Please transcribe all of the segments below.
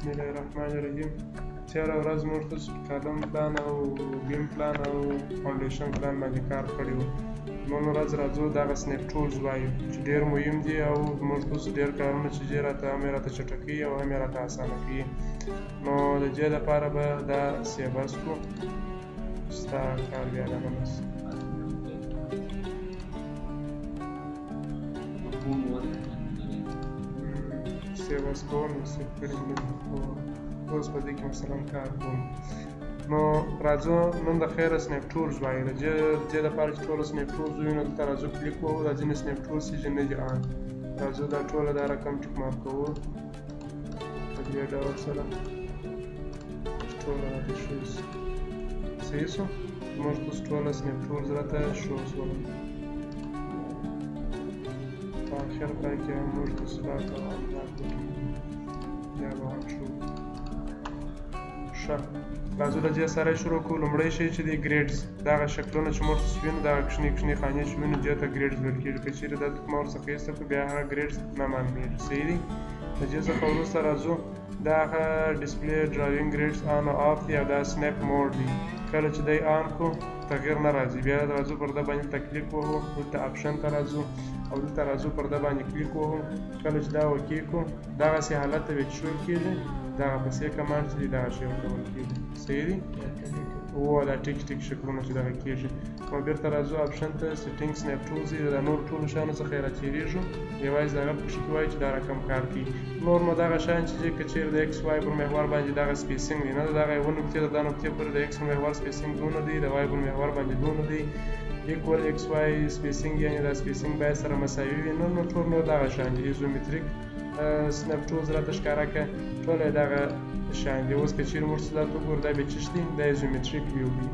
بسم الله الرحمن الرحیم. تېره ورځ موږ تاسو کالم پلان او ګیم پلان او فاونډیشن پلان باندې کار کړی و. نن ورځ راځو دغه سنیپ ټولز وایو چې ډېر مهم دي او موږ تاسو ډېر کارونه چې دي راته هم یې راته چټکوي او هم یې راته اسانه کوي. نو د دې دپاره به دا سیبس کړو. ستا کار بیا دغه بس سیبس کوم سیب کړی اوس په دې کې مثلا کار کوم. نو راځو نن د خیره سنیپ ټولز وایو. د دې دپاره چې ټوله سنیپ ټولز ووینو دلته راځو کلیک کوو. دا ځینې سنیپ ټولز چې نه دي آن راځو دا ټوله دا رقم ټیک مارک کوو په دې ډول سره ټوله راته شو شي. صحیح شو. موږ اوس ټوله سنیپ ټولز راته شو شول. په آخر پای کې هم موږ اوس راته بیا به هم شو. ښه راځو له دې سره شروع کوو. لومړی شی چې دی ګریډز دغه شکلونه چې موږ وینو دغه کوچنۍ کوچنۍ خانې چې وینو دې ته ګریډز ویل کېږي. که چېرې دلته کومه ورڅخه ایسته کړو بیا هغه ګریډز نه معلومېږي. صحیح دی. له دې څخه وروسته راځو دا هغه ډسپلی ډرایوینګ ګریډز آن او آف دی او دا سنیپ موډ دی. کله چې دی آن کړو تغییر نه راځي. بیا راځو پر ده باندې کلیک ووهو. دلته اپشن ته راځو او دلته راځو پر ده باندې کلیک ووهو. کله چې دا اوکې کړو دغسې حالت ته چې شول کېږي دغه پسې کمانډ چې دی دغه شی ورته ویل کېږي. صحیح دی. او دا ټیک ټیک شکلونه چې دغه کېږي. نو بېرته راځو اپشن ته سیټینګ سنیپ ټولز دی. د نورو ټولو شیانو څخه یې راتېرېږو. یوازې د هغه په کښې کې وایي چې دا رقم کار کوي. نور نو دغه شیان چې دی که چېرې د ایکس وای پر محور باندې دغه سپیسینګ دی نه د دغه یوه نقطې د دا نقطې پورې د ایکس پر محور سپیسینګ دونه دی د وای پر محور باندې دونه دی. ایکول ایکس وای سپیسینګ یعنې دا سپیسینګ باید سره مساوي وي. نو ټول نو دغه شیان دي. ایزومتریک سنیپ ټولز راته ښکاره کړه. ټول یې دغه شیان دي. اوس که چېرې موږ څه دلته وګورو دا بیا څه شي دی دا ایزومتریک ویو دی.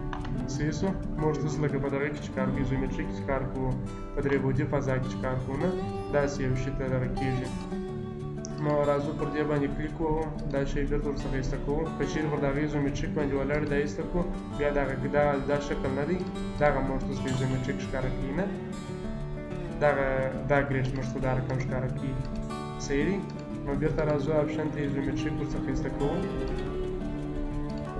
صحیح شو. موږ تاسو لکه په دغه کې چې کار کوو ایزومتریک چې کار کوو په درې بعدي فضا کې چې کار کوو نه داسې یو شي ته دغه کېږي. نو راځو پر دې باندې کلیک ووهو. دا شی بېرته ورڅخه ایسته کوو. که چېرې پر دغه ایزومتریک باندې ولاړ دا ایسته کړو بیا دا شکل نه دی دغه موږ تاسو ته ایزومتریک ښکاره کوي نه دا ګریډ موږ ته دا رقم ښکاره کوي. صحیح دی. نو بېرته راځو اپشن ته ایزومتریک ورڅخه ایسته کوو.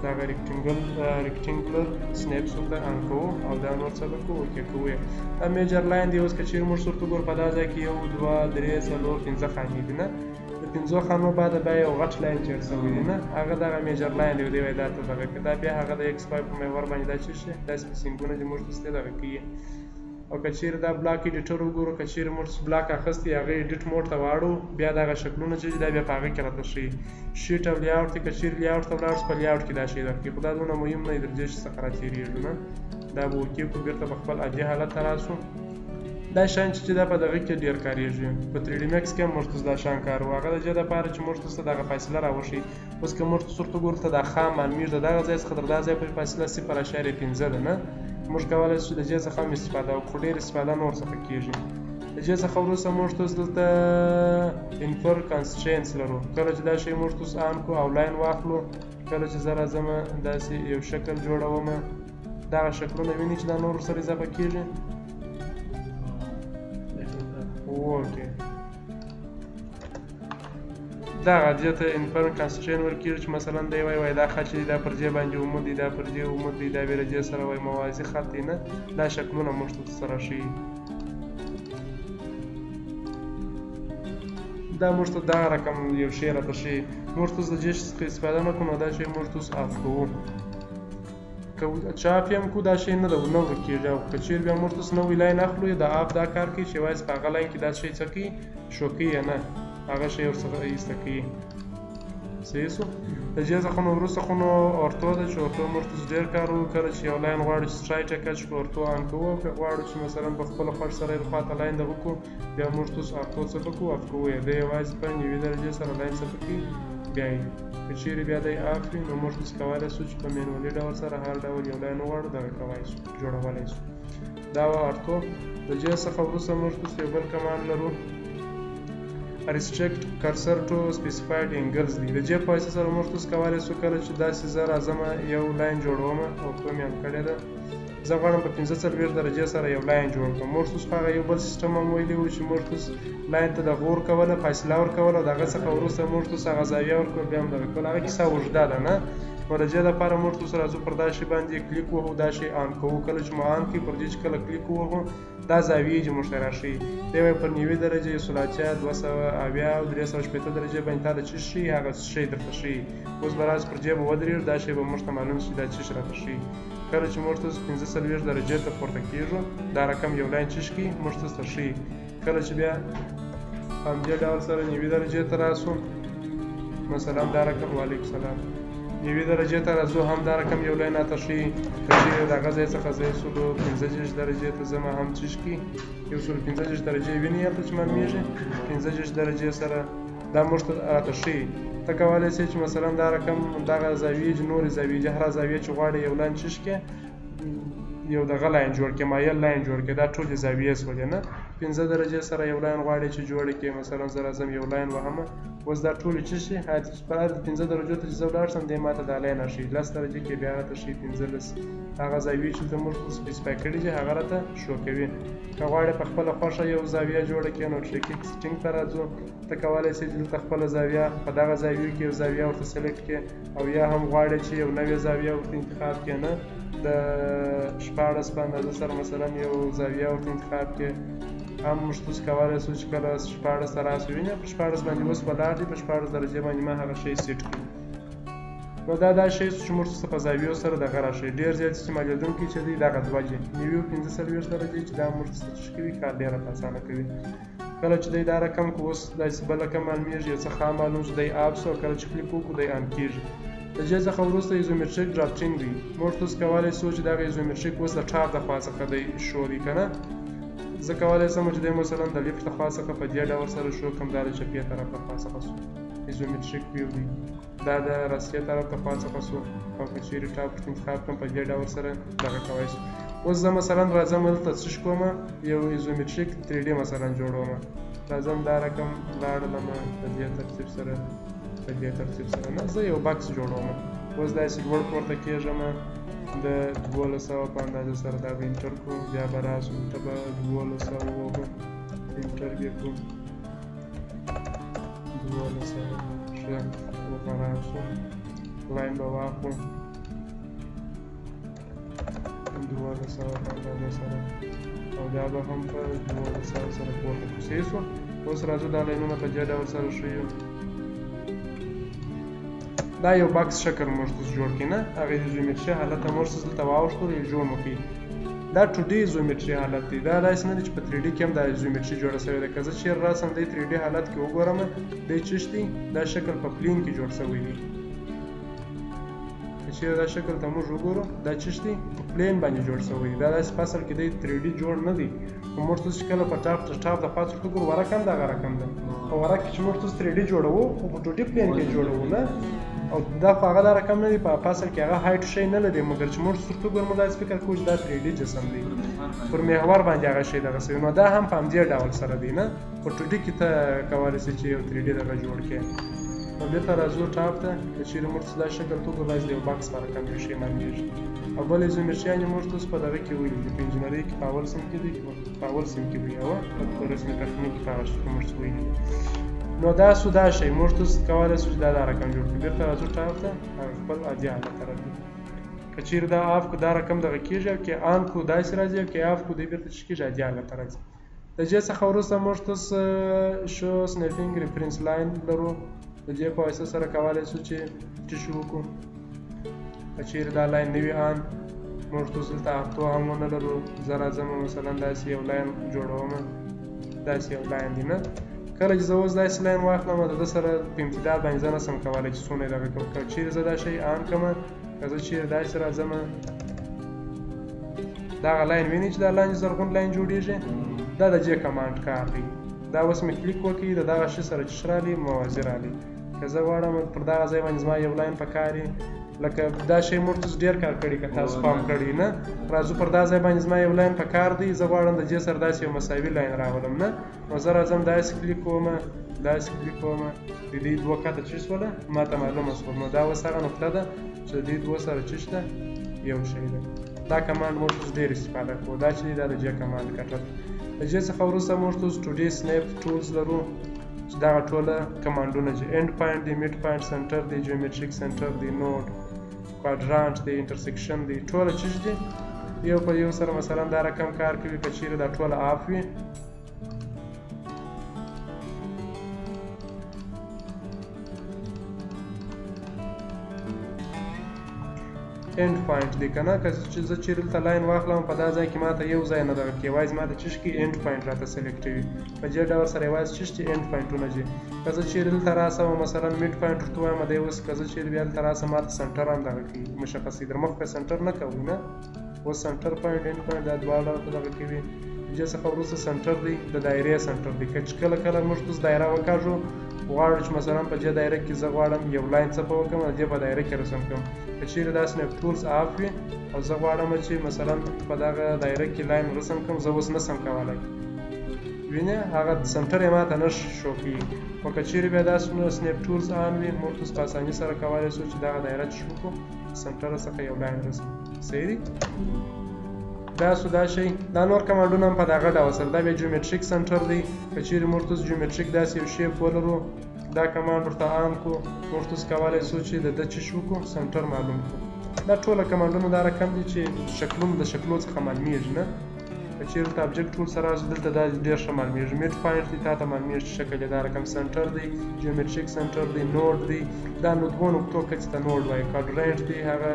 دغه ریکټینګولر سنیپس ورته آن کوو او دا نور څه به کوو اوکې کوو یې. دا میجر لاین دی. اوس که چېرې موږ ورته وګورو په دا ځای کې 1 2 3 4 5 خانې دي نه. د 5 خانو بعده بیا یو غټ لاین تېر شوی دی نه هغه دغه میجر لاین دی. دی وایي دا ته دغه کړه دا بیا هغه د ایکس وای په محور باندې دا څه شي دا سپیسینګونه چې موږ تاسو ته دغه کوي. او که چېرې دا بلاک ایډیټر وګورو که چېرې موږ بلاک اخیستی هغه ایډیټ موډ ته واړو بیا دغه شکلونه چې دي دا بیا په هغه کې راته ښیي. شیټ او لیاوټ دی. که چېرې لیاوټ ته ولاړ شو په لیاوټ کې دا شی درکوي خو دا دونه مهم نه دی تر دې چې څخه راتېرېږو نه. دا به اوکې کړو. بېرته په خپل عادي حالت ته راشو. دا شیان چې دا په دغه کې ډېر کارېږي. په 3D Max کې هم موږ تاسو دا شیان کاروو. هغه د دې دپاره چې موږ تاسو ته دغه فاصله راوښیي. اوس که موږ تاسو ورته وګورو ته دا خام معلومېږي د دغه ځای څخه تر دا ځای پورې فاصله 0.5 ده نه. موږ کولی شو د دې څخه هم استفاده وکړو. خو ډېر استفاده نه ورڅخه کېږي. د دې څخه وروسته موږ تاسو دلته انفر کنسټرینټس لرو. کله چې دا شی موږ تاسو آن کړو او لاین واخلو کله چې زه راځمه داسې یو شکل جوړومه دغه شکلونه ویني چې دا نور ورسره اضافه کېږي. اوکې دغه دې ته انفر کنسټرینټ ورکېږي چې مثلا دی وایي دا خط چې دی دا پر دې باندې عمود دی دا پر دې عمود دی دا بیا له دې سره وایي موازي خط دی نه دا شکلونه موږ ته سره ښیي. دا موږ ته دغه رقم یو شی راته ښیي. موږ تاسو د دې څخه استفاده نه کوو نو دا شی موږ تاسو آف کوو. که چې آف یې هم کوو دا شی نه ورکېږي. او که چېرې بیا موږ تاسو نوی لاین اخلو د آف دا کار کوي چې یوازې په هغه لاین کې دا شی څه کوي شو کوي یا نه هغه شی ورڅخه ایسته کوي. صحیح شو. د دې څخه نو وروسته خو نو اورتو ده چې اورتو موږ تاسو ډېر کاروو. کله چې یو لاین غواړو چې سټرایټ یې کچ کړو اورتو آن کوو. او که غواړو چې مثلا په خپله خوښ سره یې خواته لاین دغه کړو بیا موږ تاسو اورتو څه کوو آف کوو یې. دی یوازې په نوي درجې سره لاین څه کوي بیا یې. که چېرې بیا دی آف وي نو موږ تاسو کولی شو چې په مینولي ډول سره هر ډول یو لاین وغواړو دغه کولی شو جوړولی شو. دا وه اورتو. د دې څخه وروسته موږ تاسو یو بل کمانډ لرو restrict cursor to specified angles دی. د دې په واسطه سره موږ تاسو کولی شو کله چې داسې زه راځمه یو لاین جوړومه او تو مې هم کړې ده زه غواړم په 45 درجې سره یو لاین جوړ کړم. مورتوس خو هغه یو بل سیسټم هم ویلی و چې مورتوس لاین ته د غور کوله، فاصله ورکوله، د هغه څخه وروسته مورتوس هغه زاویه ورکول، بیا هم دغه کول. هغه کیسه اوږده ده نه. نو د دې دپاره مورتوس راځو پر دا شي باندې کلیک وهو، دا شی آن کوو. کله چې مو آن کړي پر دې چې کله کلیک ووهو دا زاویې چې موږ ته راښیي دی وایي پر 90 درجې 180 270 او 380 درجې باندې تا د څه شي هغه شی درته ښیي. اوس به راز پر جیب ودرېږو دا شی به موږ ته معلوم شي دا څه شی راته ښیي. کله چې موږ ته 45 درجې ته پورته کېږو دا رقم یو لاین څه شي موږ ته ښیي. کله چې بیا همدې ډول سره 90 درجې ته راسو مثلا دا رقم وعلیکم سلام 90 درجې ته راځو هم دا رقم یو لاین راته ښیي. که چېرې د هغه ځای څخه زه 135 درجې ته ځم هم څه شي 135 درجې ویني هلته چې معلومېږي 35 درجې سره دا موږ ته راته ښیي. ته کولی شې چې مثلا دا رقم دغه زاویې چې نورې زاویې چې هره زاویه چې غواړې یو لاین څه شي یو دغه لاین جوړ کړې مایل لاین جوړ کړې دا ټولې زاویې شولې نه. 15 درجې سره یو لاین غواړې چې جوړ کړې مثلا زه راځم یو لاین وهمه اوس دا ټولې څه شي په هر 15 درجو ته چې زه ولاړ شم دی ماته دا لاین راښیي. 10 درجې کې بیا راته ښیي 15 هغه زاویې چې ته موږ سپیسیفای کړي دي هغه راته شو کوي. که غواړې په خپله خوښه یو زاویه جوړه کړې نو ټریکینګ سیټینګ ته راځو. ته کولی شې چې دلته خپله زاویه په دغه زاویو کې یو زاویه ورته سلیکټ کړې او یا هم غواړې چې یو نوې زاویه ورته انتخاب کړې نه د 14 په اندازه سره مثلا یو زاویه ورته انتخاب کړې هم موږ تاسو کولی شو چې کله 14 ته راسو وینې په 14 باندې اوس ولاړ دي په 14 درجې باندې ما هغه شی سیټ کړي. نو دا شی چې موږ تاسو په زاویو سره دغه راشي ډېر زیات استعمالېدونکي چې دی دغه دوه دي 45 درجې چې دا موږ تاسو چې کوي کار ډېر اسانه کوي. کله چې دی دا رقم کو اوس داسې بل رقم معلومېږي یو څه خام معلوم شو دی آب شو کله چې کلیک وکړو دی آن کېږي. د دې څخه وروسته ایزومتریک ډرافټینګ دی. موږ تاسو کولی شو چې دغه ایزومتریک اوس د ټاپ د خوا څخه دی شو دی که نه. زه کولی شم چې دی مثلا د لیفټ د خوا څخه په دې ډول سره شو کوم دا د چپې طرف د خوا څخه شو ایزومتریک ویو دی. دا د راستې طرف د خوا څخه شو او که چیرې ټاپ انتخاب کړم په دې ډول سره دغه کولی شو. اوس زه مثلا راځم دلته څه کوم یو ایزومتریک 3D مثلا جوړوم. راځم دا رقم لاړلم په دې ترتیب سره نه زه یو بکس جوړوم. اوس داسې لوړ پورته کېږم د 1200 په اندازه سره دا به انټر کړو بیا به راسو ته به 1200 ووهو انټر بیا کړو 1200 ښه به راسو لاین به واخلو 1200 په اندازه سره او بیا به هم په 1200 سره پورته کوسې شو. اوس راځو دا لاینونه په دې ډول سره ښیو. دا یو بکس شکل موږ تاسو جوړ کړي نه هغه ایزومتري حالت ته موږ دلته واوښتو یې جوړ مو کړي. دا 2D ایزومتري حالت دی. دا داسې نه دی چې په 3D کې هم دا ایزومتري جوړه شوې ده. که زه چېرې راسم دی 3D حالت کې وګورم دی څه دی دا شکل په پلین کې جوړ شوی دی. که چېرې دا شکل ته موږ وګورو دا څه دی په پلین باندې جوړ شوی دی. دا داسې په اصل کې دی 3D جوړ نه دی. خو موږ تاسو چې کله په ټاپ د خوا څخه وګورو ورک هم دغه رقم ده. په ورک کې چې موږ تاسو 3D جوړوو خو په 2D پلین کې جوړوو نه او دا خو هغه دا رقم نه دی په اصل کې هغه هایټ شی نه لري مګر چې موږ څوک ګورو موږ داسې فکر کوو چې دا 3D جسم دی پر محور باندې هغه شی دغه شوی. نو دا هم په همدې ډول سره دی نه په 2D کې ته کولی شې چې یو 3D دغه جوړ کړې. نو بېرته راځو ټاپ ته که چېرې موږ دا شکل توګه باید د یو بکس په رقم یو شی معلومېږي. او بل ایزومتریانې موږ تاسو په دغه کې ویلي دي په انجینرۍ کې په اول سیم کې دی په اول سیم کې وي او په رسمي تخنیک کې په هغه شي موږ ویلي دي. نو دا سو دا شی موږ تاسو کولی شو چې دا رقم جوړ کړو. بېرته راځو ټاپ ته او خپل عادي حالت ته راځو. که چېرې دا آف کړو دا رقم دغه کېږي او که آن کړو داسې راځي او که آف کړو دی بېرته څه کېږي عادي حالت ته راځي. د دې څخه وروسته موږ تاسو شو سنیپینګ ریفرنس لاین لرو. د دې په واسطه سره کولی شو چې ټیشو وکړو. که چېرې دا لاین نه وي آن موږ تاسو دلته افتو هم ونه لرو. زه راځم مثلا داسې یو لاین جوړوم داسې یو لاین دی نه. کله چې زه اوس داسې لاین واخلم د ده سره په امتداد باندې زه نشم کولی چې څونه یې دغه کړم. که چېرې زه دا شی آن کړم که زه چېرې داسې راځم دغه لاین وینئ چې دا لاندې زرغون لاین جوړېږي دا د دې کمانډ کار دی. دا اوس مې کلیک وکړي د دغه شي سره چې راغلي موازي راغلي. که زه غواړم پر دغه ځای باندې زما یو لاین پکار وي لکه دا شی موږ تاسو ډېر کار کړي که تاسو پام کړی نه. راځو پر دا ځای باندې زما یو لاین پکار دی زه غواړم د دې سره داسې یو مساوي لاین راولم نه. نو زه راځم داسې کلیک کوم داسې کلیک کوم د دې دوه کاته څه شوله ما ته معلومه شول. نو دا اوس هغه نقطه ده چې د دې دوه سره څه شته یو شی ده. دا کمانډ موږ ډېر استفاده کوو. دا چې دی دا د جې کمانډ کټر. د جې څخه وروسته موږ ټوډے سنیپ ټولز لرو چې دغه ټوله کمانډونه چې اینډ پوینټ دی، میډ پوینټ، سنټر دی، جیومټریک سنټر دی، نوډ، کوادرانټ دی، انټرسیکشن دی، ټوله چې دی یو په یو سره مثلا دا رقم کار کوي. که چیرې دا ټوله آف وي اینډ پوینټ دی که نه، که زه چیرې دلته لاین واخلم په دا ځای کې ماته یو ځای نه دغه کوي، یوازې ماته چش کي اینډ پوینټ راته سلیکټوي. په دې ډول سره یوازې چش دي اینډ پوینټونه دي. که زه چیرې دلته راسم مثلا میډ پوینټ ورته وایم دی اوس، که زه چیرې بیا دلته راسم ماته سنټر هم دغه کوي مشخصوي. در مخکې سنټر نه کوي نه، اوس سنټر پوینټ اینډ پوینټ دا دواړه ورته دغه کوي. دې څخه وروسته سنټر دی د دایرې سنټر دی. که کله کله موږ اوس دایره وکاږو غواړو چې مثلا په دې دایره کې زه غواړم یو لاین څپه وکړم او دې په دایره کې رسم کړم. که چیرې دا سنیپ ټولز آف وي او زه غواړم چې مثلا په دغه دایره کې لاین رسم کړم، زه اوس نسم کولی. وینې هغه سنټر یې ماته نه شو کېږي. خو که چیرې بیا دا سنیپ ټولز آن وي موږ اوس په اساني سره کولی شو چې دغه دایره چې وکړو سنټر څخه یو لاین رسم. صحیح دی؟ دا سو دا شی دا نور کمانډونه هم په دغه ډول سره. دا بیا جیومټریک سنټر دی. که چیرې موږ اوس جیومټریک داسې یو شیپ ولرو دا کمانډ ورته آن کړو، موږ اوس کولی شو چې د ده چې وکړو سنټر معلوم کړو. دا ټوله کمانډونه دا رقم دي چې شکلونه د شکلو څخه معلومیږي نه. که چیرې ورته ابجکټ ټول سره راځو دلته دا ډېر ښه معلومیږي. میډ پوینټ دی تا ته معلومیږي چې شکل یې دا رقم، سنټر دی، جیومټریک سنټر دی، نوډ دی، دا نو دوه نقطو کچې ته نوډ وایي، کوادرانټ دی هغه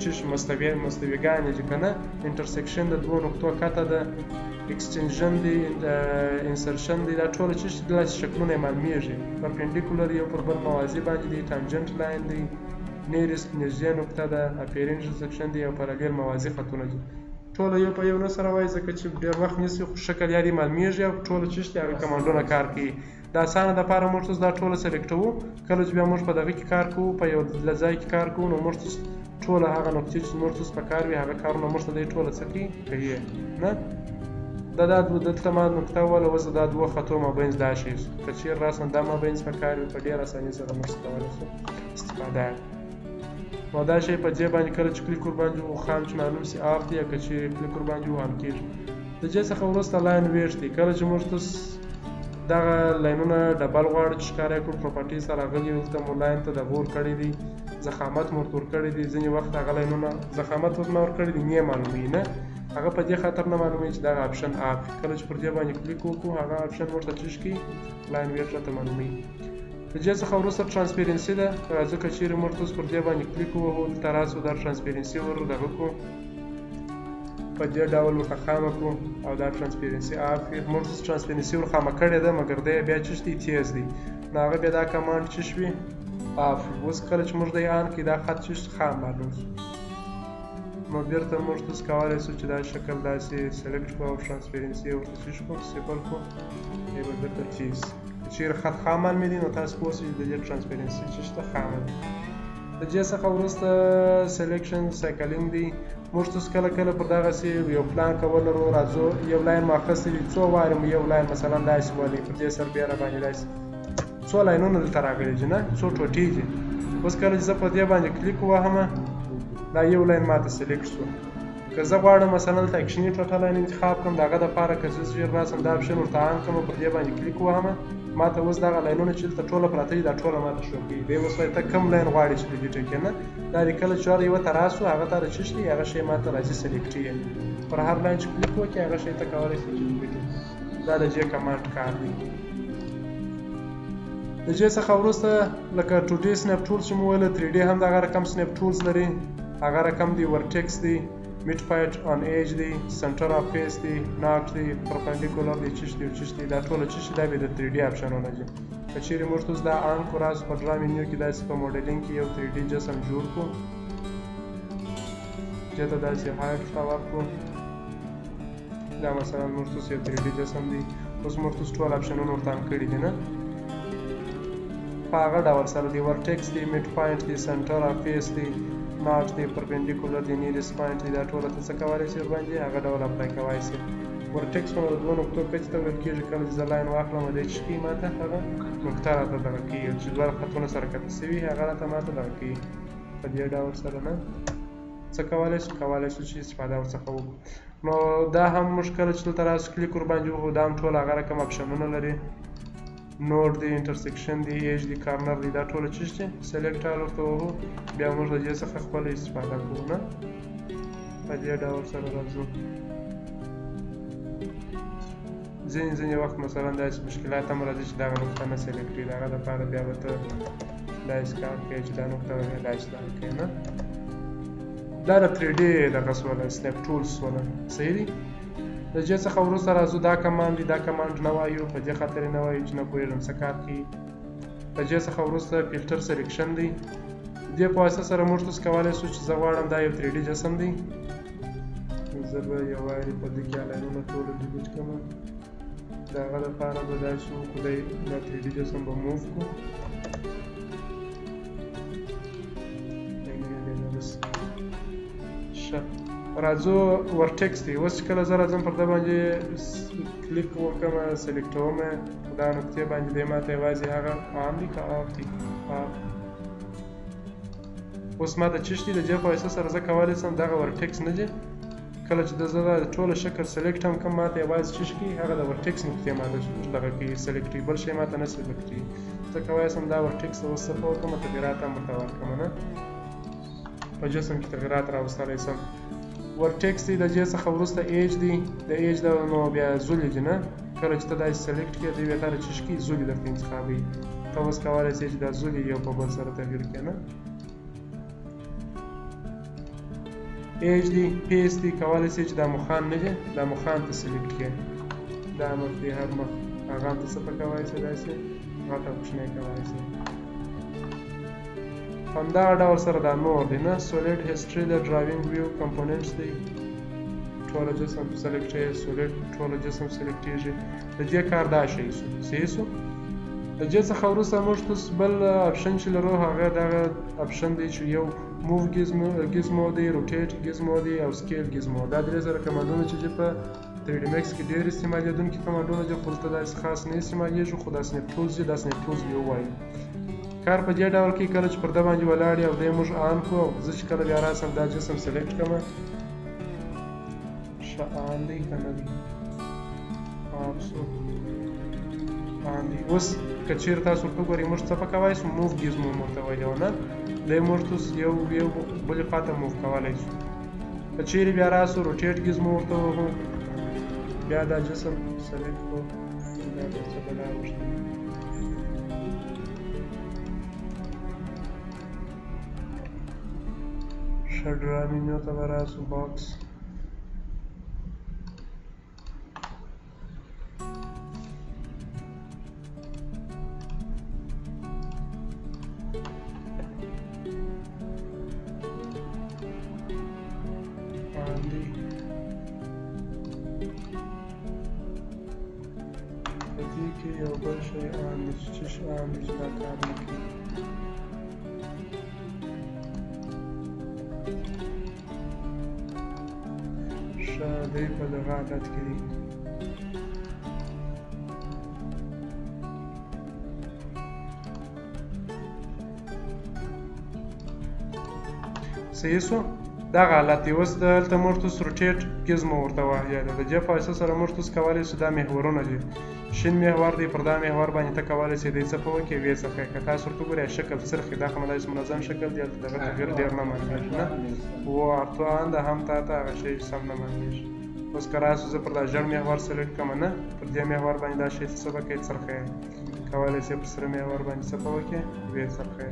چش مستویګانې چې که نه، انټرسیکشن د دوه نقطو کته ده، اکسټنژن دی، انسرشن دی، دا ټوله چش دي داسې شکلونه یې معلومیږي. پرپینډیکولر یو پر بل موازي باندې دی، ټانجنټ لاین دی، نیرست نږدې نقطه ده، اپیر انټرسیکشن دی او پرالیل موازي خطونه دي. ټوله یو په یو نه سره وایي ځکه چې ډېر وخت نیسي، خو شکل یې معلومیږي او ټوله چش دي هغه کمانډونه کار کوي. د اسانه دپاره موږ دا ټوله سلیکټوو. کله چې بیا موږ په دغه کې کار کوو، په یو ځای کې کار کوو، نو موږ ټوله هغه نقطې چې موږ په کار وي هغه کارونه موږ ته دی ټوله څه کوي نه. دا دلته ما نقطه وله اوس دا دوه خطو مابینځ دا شی که چیرې راسم دا مابینځ په کار وي په ډېره اساني سره موږ کولی شو استفاده نو دا شی په دې باندې کله چې کلیک ورباندې وخوام چې معلوم سي آف دی، که چې کلیک ورباندې ووهم کېږي. د دې څخه وروسته لاین ویډ دی. کله چې موږ دغه لاینونه ډبل غواړو چې ښکاره یې کړو، پروپرټي سره راغلي یو دلته مو لاین ته د غور کړی دی، ضخامت مو ورته ورکړی دی. ځینې وخت هغه لاینونه ضخامت ورته نه ورکړی دی، نه یې معلوموي نه، هغه په دې خاطر نه معلوموي چې دغه اپشن آف. کله چې پر دې باندې کلیک وکړو هغه اپشن ورته چش کړي، لاین ویډ راته معلوموي. د دې څخه وروسته ټرانسپیرنسي ده. ځکه چیرې موږ اوس پر دې باندې کلیک ووهو دلته راسو دا ټرانسپیرنسي ور دغه کړو، په دې ډول ورته خامه کړو او دا ټرانسپیرنسي آف وي. موږ اوس ټرانسپیرنسي ور خامه کړې ده مګر دی بیا چش دی تیز دی، نو هغه بیا دا کمانډ چش وي آف. اوس کله چې موږ دی آن کړي دا خط چش خام معلوم شي، نو بیرته موږ اوس کولی شو چې دا شکل داسې سلیکټ کړو او ټرانسپیرنسي ورته چش کړو، صفر کړو، دی به بیرته تیز. که چیرې خط خام معلومېدي نو تاسو پوه شئ د دې ټرانسپیرنسي چې شته خامه ده. د دې څخه وروسته سلیکشن سایکلینګ دی. موږ اوس کله کله پر دغسې یو پلان کول لرو، راځو یو لاین مو اخیستی دی، څو وارې مو یو لاین مثلا داسې ولئ، پر دې سربیره باندې داسې څو لاینونه دلته راغلي دي نه، څو ټوټې دي. اوس کله چې زه په دې باندې کلیک ووهمه دا یو لاین ماته سلیکټ شو. که زه غواړم مثلا دلته اکشني ټوټه لاین انتخاب کړم، د هغه دپاره که زه ژر راسم دا اپشن ورته آن کړم او پر دې باندې کلیک ووهمه، ماته اوس دغه لاینونه چې دلته ټوله پراته دي دا ټوله ماته شو کوي. دی اوس وایي ته کوم لاین غواړې چې د دې ټکي نه، دا د کله چې یوه ته راسو هغه ته د چش دی هغه شی ماته راځي سلیکټي یې، پر هر لاین چې کلیک وکړې هغه شی ته کولی شې چې وکړې. دا د جې کمانډ کار دی. د جې څخه وروسته لکه ټوډې سنیپ ټولز چې مو ویله 3D هم دغه رقم سنیپ ټولز لري، هغه رقم دی ورټیکس دی، میډ پوینټ آن ایج دی، سنټر آف فیس دی، ناک دی، پرپنډیکولر دی، چش دی او چش دی. دا ټوله چش دا به د 3D اپشنونه دي. که چیرې موږ اوس دا آن کړو، راسو په ډرا مینیو کې داسې په موډلینګ کې یو 3D جسم جوړ کړو، دې ته داسې هایټ ته ورکړو، دا مثلا موږ اوس یو 3D جسم دی. اوس موږ اوس ټول اپشنونه ورته آن کړي دي نه، په هغه ډول سره دی. ورټیکس دی، میډ پوینټ دی، سنټر آف فیس دی، ناټ دی، پرپنډیکولر دی، نیرست پوینټ دی. دا ټوله ته څه کولی شئ ورباندې هغه ډول اپلای کولی شئ. ورټیکس نو د دوه نقطو کچې ته ویل کېږي. کله چې زه لاین واخلم دی چې کوي ماته هغه نقطه راته دغه کوي، چې دوه خطونه سره کته شوي هغه راته ماته دغه کوي په دې ډول سره نه. څه کولی شو چې استفاده ورڅخه وکړو. نو دا هم موږ کله چې دلته راسو کلیک ورباندې وکړو دا هم ټول هغه رقم اپشنونه لري، نوډ دی، انټرسیکشن دی، ایج دی، کارنر دی، دا ټوله چیز چې سلیکټ آل ورته ووهو بیا موږ د دې څخه خپله استفاده کوو نه. په دې ډول سره راځو. ځینې وخت مثلا داسې مشکلات هم راځي چې دغه نقطه نه سلیکټ وي، د هغه دپاره بیا به ته داسې کار کوې چې دا نقطه به بیا داسې دغه کوې نه. دا د 3D دغه سوله سنیپ ټولز سوله صحیح دي. د دې څخه وروسته راځو دا کمانډ دی، دا کمانډ نه وایو، په دې خاطر یې نه وایو چې نه پوهېږم څه کار کوي. د دې څخه وروسته فلټر سلیکشن دی، دې په واسطه سره موږ تاسو کولی شو چې زه غواړم دا یو 3D جسم دی، زه به یو وارې په دې کې الاینونه ټوله ډیلیټ کړم. د هغه دپاره به داسې وکړو دا 3D جسم به موو کړو. راځو ورټکس دی. اوس چې کله زه راځم پر ده باندې کلیک وکړم، سلیکټوم په دغه نقطې باندې دی ماته یوازې هغه عام دی که آف دی. اوس ماته چش دی، د دې په واسطه سره زه کولی شم دغه ورټکس نه دی کله چې زه د ټوله شکل سلیکټ هم کړم ماته یوازې چش کړي هغه د ورټکس نقطې ماته دغه کوي سلیکټ کړي، بل شی ماته نه سلیکټ کړي. زه کولی شم دا ورټکس اوس صفر وکړم، تغیرات هم ورته ورکړم نه، په جسم کې تغیرات راوستلی شم. ورټکس دی، د دې څخه وروسته ایج دی، د ایج دا نو بیا زولي دی نه، کله چې ته داسې سلیکټ کړې دوی بیا تا چش کړي زولي درته انتخابوي، ته اوس کولی شې چې دا زولي یو په بل سره تغیر کړې نه. ایج دی، پیس دی، کولی شې چې دا مخان نه دی، دا مخان ته سلیکټ کړې، دا مخ دی، هر مخ هغه هم ته څه په کولی شې داسې غټ او کوچنی کولی شې. همدغه ډول سره دا نور دی نه، سولیډ هسټري د ډرایوینګ ویو کمپوننټس دی، ټوله جسم سلیکټ کړئ، سولیډ ټوله جسم سلیکټېږي. د دې کار دا شی شو صحیح شو. د دې څخه وروسته موږ تاسو بل اپشن چې لرو هغه دغه اپشن دی چې یو موو ګیزمو دی، روټیټ ګیزمو دی او سکیل ګیزمو. دا درې زره کمانډونه چې په 3D Max کې ډېر استعمالېدونکي کمانډونه دي، خو دلته داسې خاص نه استعمالېږي، خو دا سنیپ ټولز دي، دا سنیپ ټولز یې ووایو. کار په دې ډول کې کله چې پر ده باندې ولاړ یې او دی موږ آن کړو، زه چې کله بیا راسم دا جسم سلیکټ کړم ښه آن دی که نه دی آف شو آن دی. اوس که چېرې تاسو ورته وګورئ موږ څه په کولی شو موو ګیزمو ورته ویلی وه نه، دی موږ تاسو یو بلې خوا ته موو کولی شو. که چېرې بیا راسو روټیټ ګیزمو ورته ووهو بیا دا جسم سلیکټ کړو، دا به څه بلا وشي. ډرا مینیو ته به راسو، باکس باندې په دې کې یو بل شی آن دی چې آن دی چې دا کار نه کوي. دی په دغه حالت کې دی. صحیح شو دغه حالت دی. اوس دلته موږ تاسو روټیټ ګیزمو ورته وایي، د دې په واسطه سره موږ تاسو کولی شو دا محورونه دي، شین محور دی، پر دا محور باندې ته کولی شې دی څپه وکړې ویې څپه یې. که تاسو ورته وګورئ شکل څرخي، دا خو داسې منظم شکل دی، هلته دغه تغیر ډېر نه معلومېږي نه، و ارتوان د هم تا ته هغه شی سم نه معلومېږي. اوس که راسو زه پر دا ژړ محور سلیکټ کړم نه، پر دې محور باندې دا شی څه به کوي څرخی، کولی شې پر سره محور باندې څپه وکړې ویې څرخی.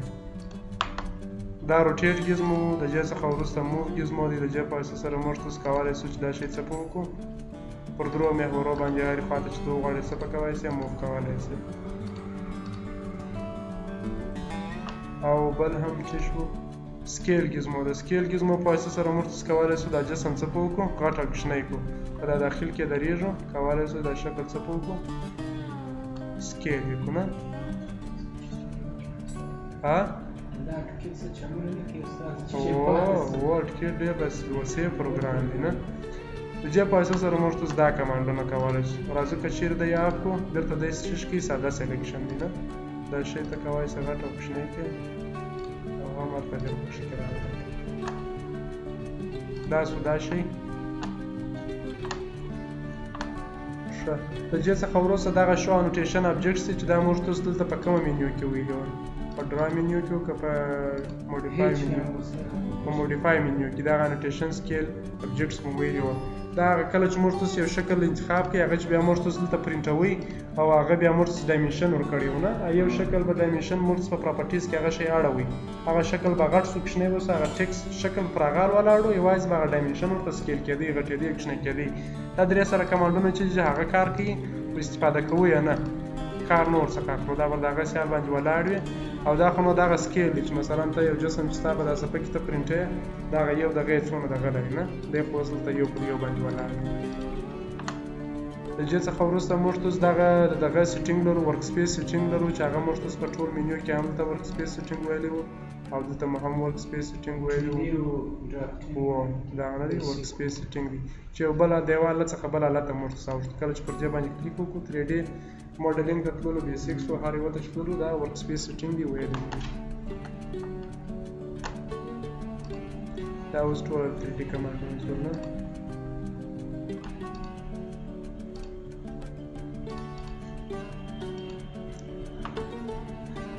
دا روټیټ ګیزمو، د دې څخه وروسته موو ګیزمو دی، د دې په واسطه سره موږ تاسو کولی شو چې دا شی څپه وکړو، پر درو محورو باندې هرې خوا ته چې ته وغواړې څپه کولی شې موو کولی شې. او بل هم چې شو سکیل ګیزمو، د سکیل ګیزمو په واسطه سره موږ تاسو کولی شو دا جسم څپه وکړو، غټ او کوچنی کړو، که دا داخل کې درېږو کولی شو دا شکل څپه وکړو، سکیل یې کړو نه. ټکټ ډېر وسیع پروګرام دی نه. د دې په واسطه سره موږ تاسو دا کمانډونه کولی شو. راځو که چېرې دی آف کړو بېرته دی چش کړي، ساده سلیکشن دی نه، دا شی ته کولی شې غټ او کوچنی کړې او هم هلته ډېر خوشي کې راغلی. دا سو دا شی ښه د دې څخه وروسته دغه شو انوټیشن ابجکټس چې دا موږ تاسو دلته په کومه منیو کې ویلي وو په ډرا منیو کې که په موډیفای منیو په موډیفای منیو کې دغه انوټیشن سکیل ابجکټس مو ویلي وو دا کله چې موږ تاسو یو شکل انتخاب کړئ هغه چې بیا موږ تاسو دلته پرینټوي او هغه بیا موږ تاسو ډایمنشن ورکړی و نه یو شکل به ډایمنشن موږ په پراپرټیز کې هغه شی اړوي هغه شکل به غټ سو کوچنی وسه هغه ټیکس شکل پر هغه ولاړو یوازې به ډایمنشن ورته سکیل کېدی غټېدی کوچنی کېدی دا درې سره کمانډونه چې هغه کار کوي په استفاده کوي نه کار نور څه کار نو دا به دغه سیال باندې ولاړ وي او دا خو نو دغه سکیل دی چې مثلا ته یو جسم چې ستا به داسې پکې ته پرینټ یې دغه یو دغه یې څونه دغه لري نه دی خو اوس دلته یو پر یو باندې ولاړ وي د دې څخه وروسته موږ تاسو دغه سیټینګ لرو ورک سپیس سیټینګ لرو چې هغه موږ تاسو په ټول منیو کې هم ته ورک سپیس سیټینګ ویلی وو او دلته هم ورک سپیس سیټینګ ویلی وو دا نه دی ورک سپیس سیټینګ دی چې یو بله دیواله څخه بله حالت ته موږ تاسو اوښتو کله چې پر دې باندې کلیک وکړو 3D موډلینګ ته تللو بیسیکس و هر یوه ته چې تللو دا ورک سپیس سیټینګ دی ویلی دا اوس ټول 3D کمانډونه شول نه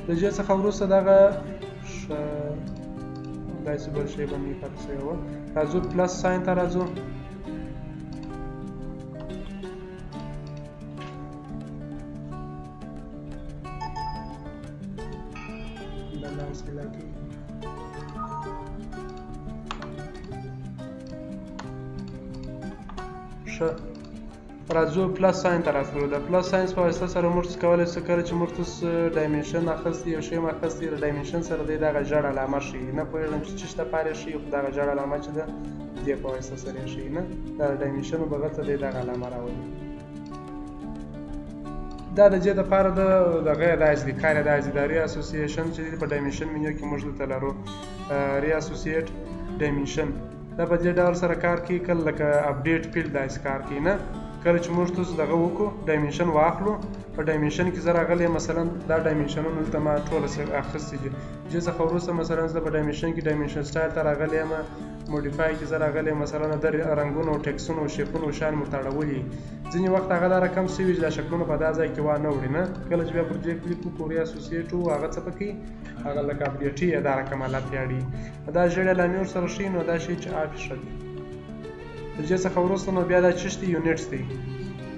د دې څخه وروسته دغه داسې بل شی باندې پاتې شوی وه راځو پلس ساین ته راځو راځو پلس ساین ته راتلو د پلس ساین په واسطه سره موږ کولی شو کله چې موږ تاسو ډایمنشن اخیستی یو شی اخیستی د ډایمنشن سره دی دغه ژړ علامه ښیي نه پوهېږم چې څه شته پارې ښیي خو دغه ژړ علامه چې ده دې په واسطه سره یې ښیي نه دا د ډایمنشنو بغل ته دی دغه علامه راولي دا د دې دپاره دغه یې داسې دی کار یې داسې دی د ری اسوسییشن چې دی په ډایمنشن منیو کې موږ دلته لرو ری اسوسییټ ډایمنشن دا په دې ډول سره کار کوي کله لکه اپډیټ فیلډ داسې کار کوي نه کله چې موږ تاسو دغه وکړو ډایمنشن واخلو په ډایمنشن کې زه راغلی مثلا دا ډایمنشنونه دلته ما ټوله اخیستي دي دې څخه وروسته مثلا زه په ډایمنشن کې ډایمنشن سټایل ته راغلی یم موډیفای کې زه راغلی یم مثلا د رنګونو او ټکسونو او شیپونو شیان مو تړولي ځینې وخت هغه دا رقم سوي چې دا شکلونه په دا ځای کې وانه وړي نه کله چې بیا پر دې کلیک وکړو ری اسوسییټ وو هغه څه پکې هغه لکه اپډیټي یا دا رقم حالت یې اړي دا ژړې علامې ورسره ښیي نو دا شی چې آف ښه دی د دې څخه وروسته نو بیا دا څه دی یونټس دی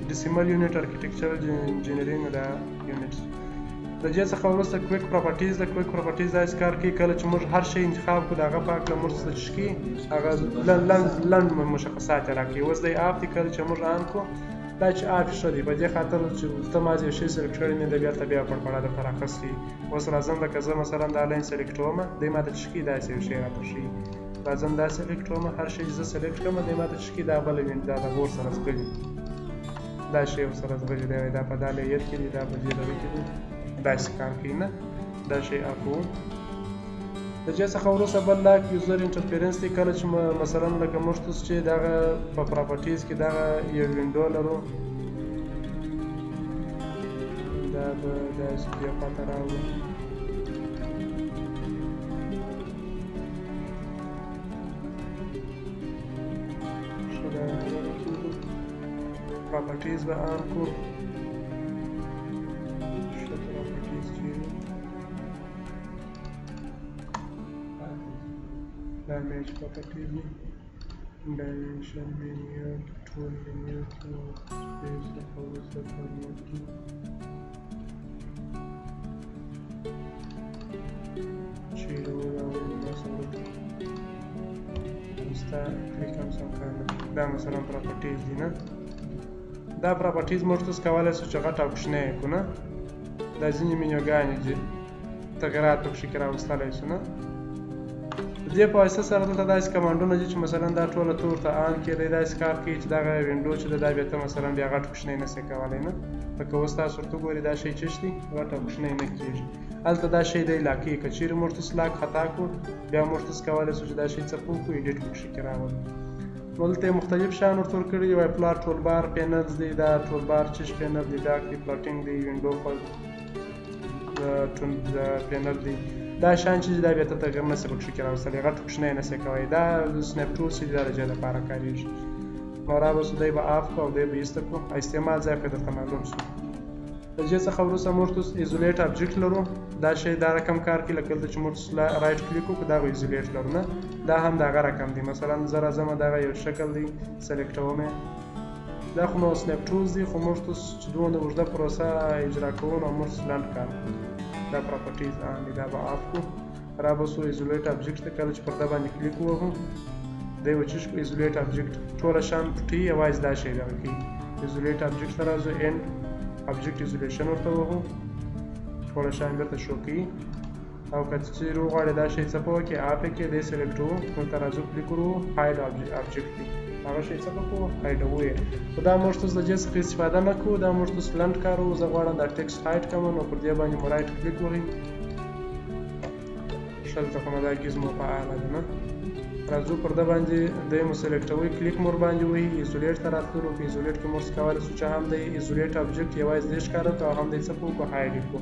decimal unit architectural engineering دا units د دې څخه وروسته کویک پراپرټیز د کویک پراپرټیز داسې کار کوي کله چې موږ هر شی انتخاب کړو د هغه په هکله موږ څه چې کوي هغه لنډ مشخصات یې راکوي اوس دی آف دی کله چې موږ آن کړو دا چې آف ښه دی په دې خاطر چې ته ما یو شی سلیکټ کړی نه دی بیا ته بیا پړپړه درته راخیستي اوس راځم لکه زه مثلا دا لاین سلیکټ کوم دی ما ته چې کوي داسې یو شی راته ښیي راځم دا سلیکټ کوم هر شی زه سلیکټ کوم دی ما ته چې کوي دا بله دا د غور سره ځغلي دا شی ورسره ځغلي دی دا په دا لییر کې دی دا په دې دغه کې دی داسې کار کوي نه دا شی اخو د دې څخه وروسته بل لاک یوزر انټرفیرنس دی کله چې مثلا لکه موږ تاسو چې دغه په پراپرټیز کې دغه یو وینډو لرو دا به داسې بیا خواته راوړو properties به آن کو properties چیه damage properties dimension linear tool linear space forward format چیه ستا کلیک هم سم کړل دا مثلا properties دي نه دا پراپرټیز موږ تاسو کولی شو چې غټ او کوچنی یې کړو نه دا ځینې منیوګانې دي تغیرات پکښې کې راوستلی شو نه د دې په واسطه سره دلته داسې کمانډونه دي چې مثلا دا ټوله تور ته آن کېدی داسې کار کوي چې دغه وینډو چې ده دا بیا ته مثلا بیا غټ کوچنی نسې کولی نه لکه اوس تاسو ورته ګورئ دا شی چې دی غټ او کوچنی نه کېږي هلته دا شی دی لاکې که چیرې موږ تاسو لاک خطا کړو بیا موږ تاسو کولی شو چې دا شی څه وکړو ایډیټ پکښې کې راولو نو دلته مختلف شیان ورته ورکړي یو پلار ټول بار پینلز دی دا ټول بار چش پینل دی ډاک دی پلاټینګ دی وینډو فل پینل دی دا شیان چې دا بیا ته تغیر نشي پکې کې راوستلی غټ کوچنی نشي کولی دا سنیپ ټولز چې دا د دې لپاره کارېږي نو راباسو دی به آف کړو او دی به ایسته کړو استعمال ځای پرې درته معلوم شو د دې څخه وروسته موږ تاسو ایزولیټ ابجیکټ لرو دا شی دا رقم کار کوي لکه دلته چې موږ رایټ کلیک وکړو دا به ایزولیټ لرو نه دا هم دغه رقم دی مثلا زه راځم دغه یو شکل دی سلیکټوم دا خو نو سنیپ ټولز دی خو موږ تاسو چې دومره اوږده پروسه اجرا کوو نو موږ لنډ کار دا پراپرټیز دا به آف کړو راباسو ایزولیټ ابجیکټ ته کله چې پر ده باندې کلیک ووهو دی به چش کړو ایزولیټ ابجیکټ ټوله شیان پټوي یوازې دا شی دغه کوي ایزولیټ ابجیکټ ته راځو اینډ ابجیکټ ایزولیشن ورته ووهو ټوله شیان بېرته شو کوي او که چیرې وغواړې دا شی څه په وکړې آپ یې کړې دی سلیکټ وو دلته راځو کلیک ورو هاید ابجیکټ دی هغه شی څه به کوو هایډوو یې خو دا موږ تاسو د دې څخه استفاده نه کوو دا موږ تاسو لنډ کار وو زه غواړم دا ټکسټ هایډ کړم نو پر دې باندې مو رایټ کلیک وهئ شلته خو نو دا ګیزمو فعاله ده نه راځو پر ده باندې دی مو سلیکټوئ کلیک مو ورباندې وهئ ایزولیټ ته راتللو په ایزولیټ کې موږ څه کولی شو چې هم دی ایزولیټ ابجیکټ یوازې دی ښکاره کړو او هم دی څه په وکړو هایډ یې کړو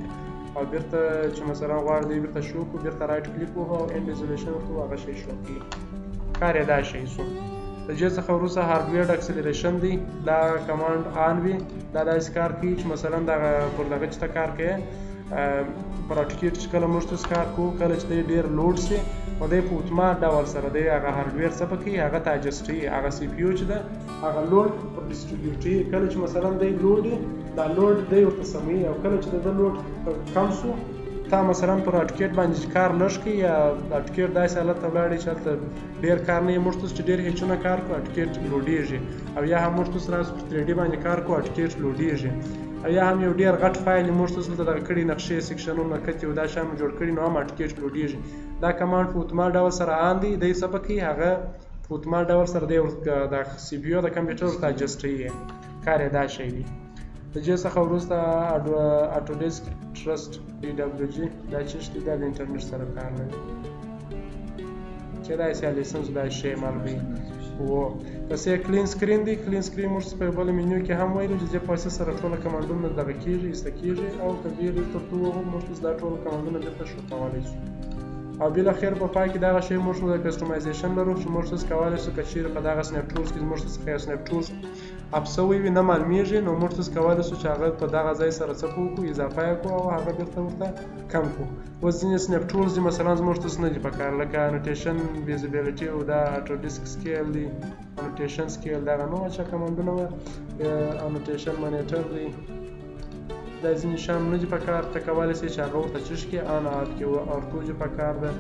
او بیرته چې مثلا غواړو دی بیرته شو کړو بیرته رایټ کلیک وهو او اینډ ایزولیشن ورته هغه شی شو کړي کار یې دا شی شو د دې څخه وروسته هارډویر اکسلریشن دی دا کمانډ آن وي دا داسې کار کوي چې مثلا دغه پر دغه چې ته کار کوې پر اټوکیټ چې کله موږ تاسو کار کوو کله چې دی ډېر لوډ شي نو دی په اتومات ډول سره دی هغه هارډویر څه په کوي هغه ته اجسټوي هغه سی پي یو چې ده هغه لوډ پر ډسټریبیوټوي کله چې مثلا دی لوډ دا لوډ دی ورته سموي او کله چې د ده لوډ کم شو تا مثلا پر اټوکیټ باندې چې کار لږ کړي یا اټوکیټ داسې حالت ته ولاړې چې هلته ډېر کار نه وي موږ تاسو چې ډېر هیچونه کار کړو اټوکیټ لوډېږي او یا هم موږ تاسو راسو پر 3D باندې کار کړو اټوکیټ لوډېږي او یا هم یو ډېر غټ فایل موږ تاسو دلته دغه کړي نقشې سیکشنونه کتې او دا شیان مو جوړ کړي نو هم اټوکیټ لوډېږي دا کمانډ په اتومات ډول سره آن دی دی څه به کوي هغه په اتومات ډول سره دی د سی پي یو د کمپیوټر ورته اجسټوي کار یې دا شی دی د دې څخه وروسته اټوډیسک ټرسټ ډي ډبلیو جي دا چیش دی دا د انټرنیټ سره کار لري کېدای شي لیسنس دا شی مالوي و پس یې کلین سکرین دی کلین سکرین موږ په بل منیو کې هم ویلو چې په اساس سره ټول کمانډونه دغه کیږي ایسته کیږي او کبیر ترته موږ دا ټول کمانډونه دلته شو کولای شو او بل اخر په پای کې دا شی موږ د کسټمایزیشن لرو چې موږ څه کولای شو کچیر په دغه سنیپ ټولز کې موږ څه سنیپ ټولز اپسوي وي نه معلومیږي نو موږ څه کولای شو چې هغه په دغه ځای سره څه وکړو اضافه یې کړو او هغه بیرته ورته کم کړو اوس ځینې سنیپ ټولز دي مثلا زموږ څه نه دي پکار لکه انوټیشن ویزیبیلیټي او دا اټو ډیسک سکیل دی انوټیشن سکیل دغه نوع چې کمانډونه وه انوټیشن مانیټر دی دا ځینې شیان نه دي پکار ته کولی شئ چې هغه ورته چش کړي آن آف کړي ارتو دي پکار ده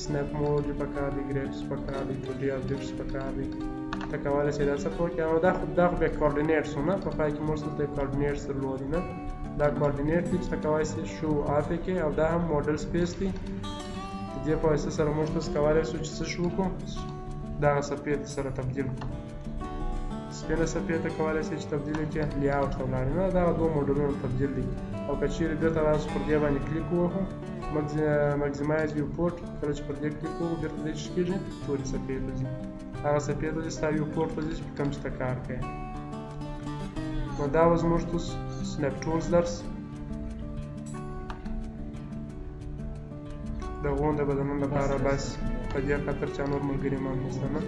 سنیپ مود دي پکار دي ګریډس پکار دي 2D ابجیکټس پکار دي ته کولی شئ دا څه په وکړي او دا خو بیا کوارډینیټس وو نه په پای کې موږ دلته کوارډینیټس درلودي نه دا کوارډینیټ دي چې ته کولی شئ شو آف یې کړې او دا هم موډل سپیس دی د دې په واسطه سره موږ تاسو کولی شو چې څه شو وکړو دغه صفحې سره تبدیل کړو سپینه صفحې ته کولی شئ چې تبدیل یې کړې لیاوټ ته ولاړې نه دغه دوه موډلونه تبدیل دي او که چیرې بېرته راسو پر دې باندې کلیک ووهو مګزیمایز ویو پورټ کله چې پر دې کلیک ووهو بېرته دې چې کېږي تورې صفحې ته ځي هغه صفحې ته ځي ستا ویو پورټ ته ځي چې په کوم چې ته کار کوې نو دا و زموږ سنیپ ټولز درس د غونډه به د نن لپاره بس په دې خاطر چې نور ملګري هم نشته نه